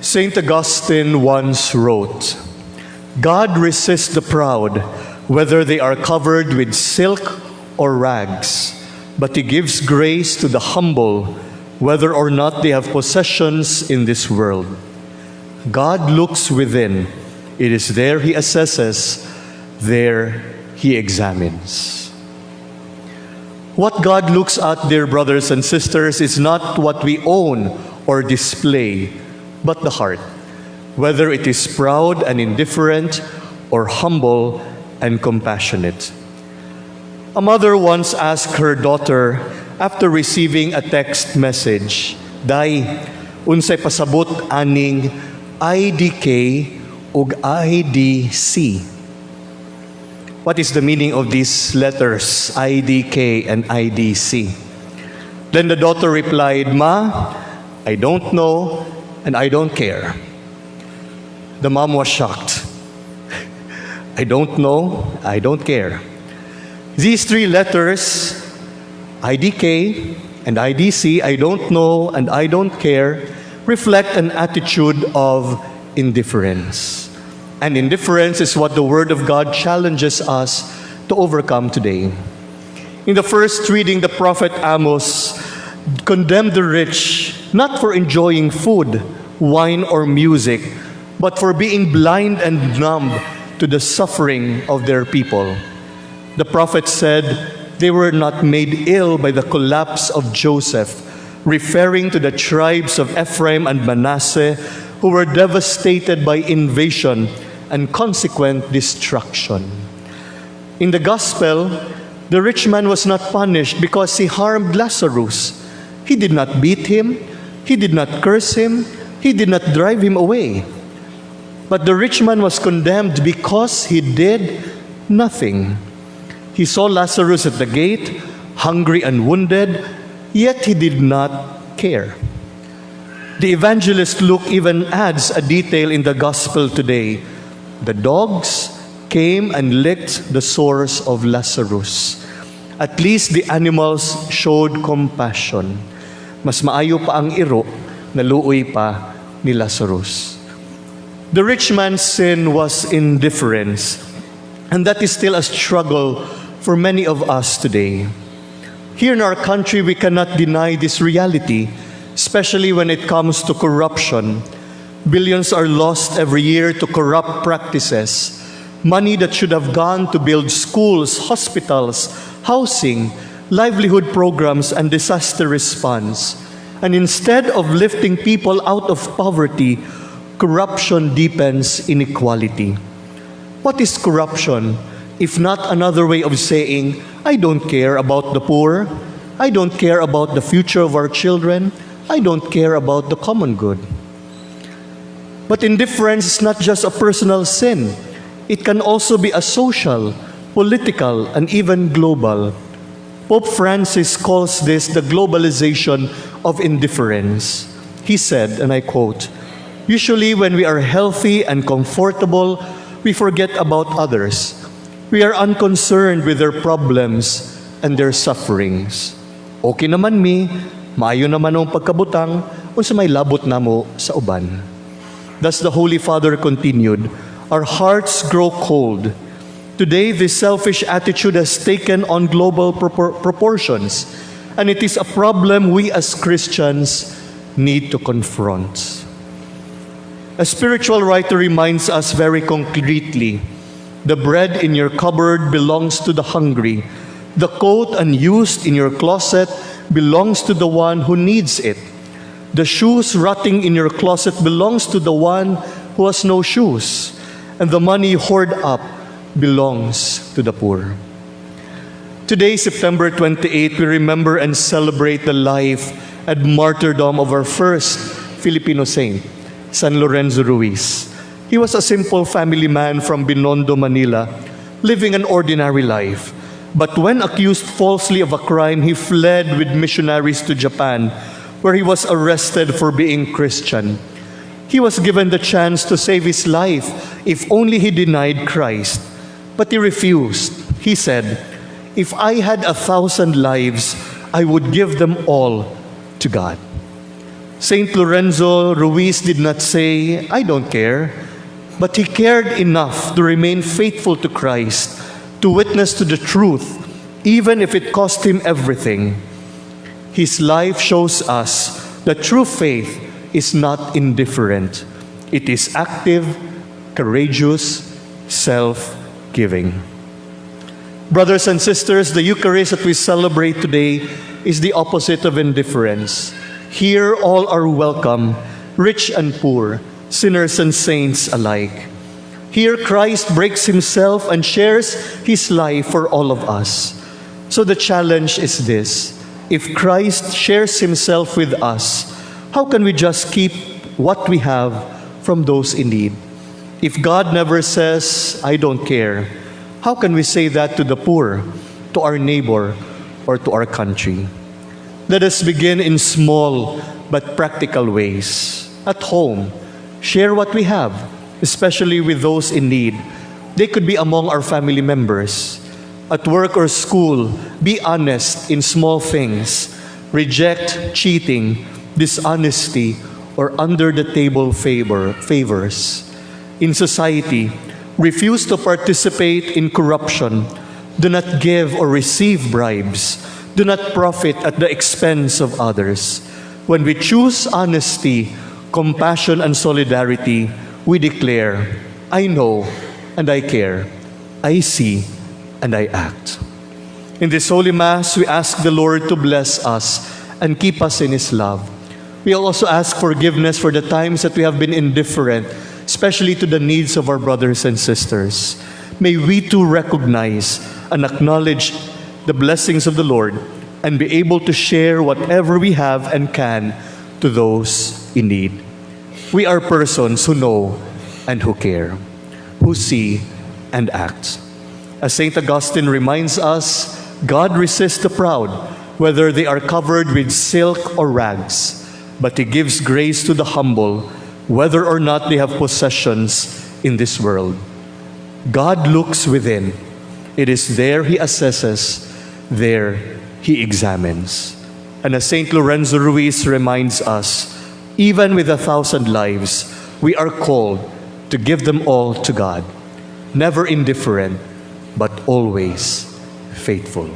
Saint Augustine once wrote, "God resists the proud, whether they are covered with silk or rags, but He gives grace to the humble, whether or not they have possessions in this world." God looks within. It is there He assesses, there He examines. What God looks at, dear brothers and sisters, is not what we own or display, but the heart, whether it is proud and indifferent or humble and compassionate. A mother once asked her daughter after receiving a text message, "Day, unsay pasabot aning IDK ug IDC?" What is the meaning of these letters, IDK and IDC? Then the daughter replied, "Ma, I don't know and I don't care." The mom was shocked. "I don't know, I don't care." These three letters, IDK and IDC, I don't know and I don't care, reflect an attitude of indifference. And indifference is what the Word of God challenges us to overcome today. In the first reading, the prophet Amos condemned the rich not for enjoying food, wine, or music, but for being blind and numb to the suffering of their people. The prophet said they were not made ill by the collapse of Joseph, referring to the tribes of Ephraim and Manasseh who were devastated by invasion and consequent destruction. In the gospel, the rich man was not punished because he harmed Lazarus. He did not beat him, he did not curse him, he did not drive him away. But the rich man was condemned because he did nothing. He saw Lazarus at the gate, hungry and wounded, yet he did not care. The evangelist Luke even adds a detail in the gospel today. The dogs came and licked the sores of Lazarus. At least the animals showed compassion. Mas maayo pa ang iro na luoy pa ni Lazarus. The rich man's sin was indifference, and that is still a struggle for many of us today. Here in our country, we cannot deny this reality, especially when it comes to corruption. Billions are lost every year to corrupt practices. Money that should have gone to build schools, hospitals, housing, livelihood programs, and disaster response. And instead of lifting people out of poverty, corruption deepens inequality. What is corruption, if not another way of saying, I don't care about the poor, I don't care about the future of our children, I don't care about the common good. But indifference is not just a personal sin. It can also be a social, political, and even global. Pope Francis calls this the globalization of indifference. He said, and I quote, "Usually when we are healthy and comfortable, we forget about others. We are unconcerned with their problems and their sufferings. Okay naman mi, maayo naman ang pagkabutang, unsa may labot namo sa uban." Thus the Holy Father continued, "Our hearts grow cold. Today, this selfish attitude has taken on global proportions, and it is a problem we as Christians need to confront." A spiritual writer reminds us very concretely, the bread in your cupboard belongs to the hungry. The coat unused in your closet belongs to the one who needs it. The shoes rotting in your closet belongs to the one who has no shoes. And the money you hoard up belongs to the poor. Today, September 28, we remember and celebrate the life and martyrdom of our first Filipino saint, San Lorenzo Ruiz. He was a simple family man from Binondo, Manila, living an ordinary life. But when accused falsely of a crime, he fled with missionaries to Japan, where he was arrested for being Christian. He was given the chance to save his life if only he denied Christ. But he refused. He said, "If I had 1,000 lives, I would give them all to God." Saint Lorenzo Ruiz did not say, "I don't care," but he cared enough to remain faithful to Christ, to witness to the truth, even if it cost him everything. His life shows us that true faith is not indifferent. It is active, courageous, self-giving. Brothers and sisters, the Eucharist that we celebrate today is the opposite of indifference. Here all are welcome, rich and poor, sinners and saints alike. Here Christ breaks himself and shares his life for all of us. So the challenge is this: if Christ shares himself with us, how can we just keep what we have from those in need? If God never says, "I don't care," how can we say that to the poor, to our neighbor, or to our country? Let us begin in small but practical ways. At home, share what we have, especially with those in need. They could be among our family members. At work or school, be honest in small things. Reject cheating, dishonesty, or under-the-table favors. In society, refuse to participate in corruption. Do not give or receive bribes. Do not profit at the expense of others. When we choose honesty, compassion, and solidarity, we declare, "I know and I care. I see and I act." In this Holy Mass, we ask the Lord to bless us and keep us in His love. We also ask forgiveness for the times that we have been indifferent, especially to the needs of our brothers and sisters. May we too recognize and acknowledge the blessings of the Lord and be able to share whatever we have and can to those in need. We are persons who know and who care, who see and act. As St. Augustine reminds us, God resists the proud, whether they are covered with silk or rags, but He gives grace to the humble, whether or not they have possessions in this world. God looks within. It is there He assesses, there He examines. And as Saint Lorenzo Ruiz reminds us, even with 1,000 lives, we are called to give them all to God, never indifferent, but always faithful.